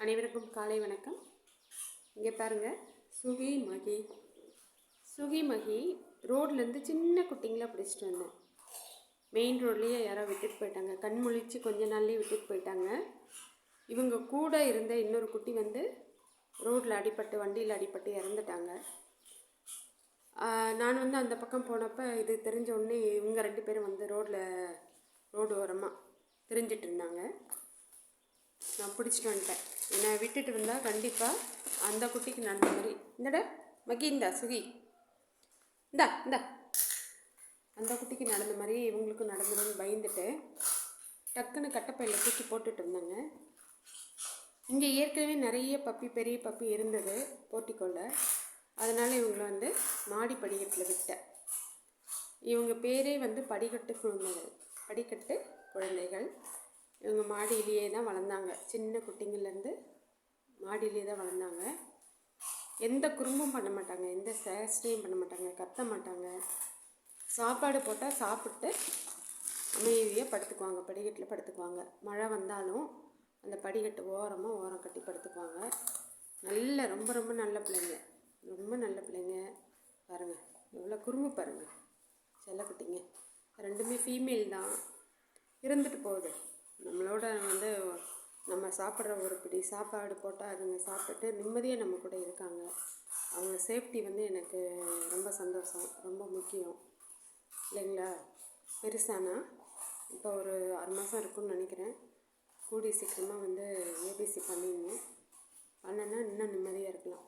அனைவருக்கும் காலை வணக்கம். இங்கே பாருங்கள், சுகி மகி ரோட்லேருந்து சின்ன குட்டிங்களா பிடிச்சிட்டு வந்தேன். மெயின் ரோட்லேயே யாரோ விட்டுட்டு போயிட்டாங்க. கண் முழிச்சு கொஞ்ச நாள்லேயே விட்டுட்டு போயிட்டாங்க. இவங்க கூட இருந்த இன்னொரு குட்டி ரோட்டில் அடிபட்டு, வண்டியில் அடிபட்டு இறந்துட்டாங்க. நான் அந்த பக்கம் போனப்போ இது தெரிஞ்ச உடனே இவங்க 2 பேரும் ரோடு ஓரமாக தெரிஞ்சிட்டு இருந்தாங்க. நான் பிடிச்சிட்டு வந்துட்டேன். என்னை விட்டுட்டு வந்தால் கண்டிப்பாக அந்த குட்டிக்கு நடந்த மாதிரி இந்தடா மகி இந்தா சுகி இந்தா அந்த குட்டிக்கு நடந்த மாதிரி இவங்களுக்கும் நடந்துடும் பயந்துட்டு டக்குன்னு கட்டப்பையில் தூக்கி போட்டுட்டு இருந்தாங்க. இங்கே ஏற்கனவே நிறைய பெரிய பப்பி இருந்தது போட்டிக்கொள்ள. அதனால் இவங்களை மாடி படிக்கட்டில் விட்டேன். இவங்க பேரே படிக்கட்டு குழந்தைகள். இவங்க மாடியிலேயே தான் வளர்ந்தாங்க. சின்ன குட்டிங்கள்லேருந்து மாடியிலே தான் வளர்ந்தாங்க. எந்த குறும்பும் பண்ண மாட்டாங்க, எந்த சேஷ்டையும் பண்ண மாட்டாங்க, கத்த மாட்டாங்க. சாப்பாடு போட்டால் சாப்பிட்டு அமைதியாக படுத்துக்குவாங்க, படிக்கட்டில் படுத்துக்குவாங்க. மழை வந்தாலும் அந்த படிக்கட்டு ஓரம் கட்டி படுத்துக்குவாங்க. ரொம்ப ரொம்ப நல்ல பிள்ளைங்க, ரொம்ப நல்ல பிள்ளைங்க. பாருங்கள் எவ்வளோ குறும்பு பாருங்கள். செல்லக்குட்டிங்க 2மே ஃபீமேல் தான். இருந்துட்டு போகுது. நம்மளோட நம்ம சாப்பிட்ற ஒரு பிடி சாப்பாடு போட்டால் அதுங்க சாப்பிட்டுட்டு நிம்மதியாக நம்ம கூட இருக்காங்க. அவங்க சேஃப்டி எனக்கு ரொம்ப சந்தோஷம், ரொம்ப முக்கியம் இல்லைங்களா. பெருசானா இப்போ ஒரு 6 மாதம் இருக்குன்னு நினைக்கிறேன். கூடி சீக்கிரமாக ஏபிசி பண்ணிடணும். பண்ணனா இன்னும் நிம்மதியாக இருக்கலாம்.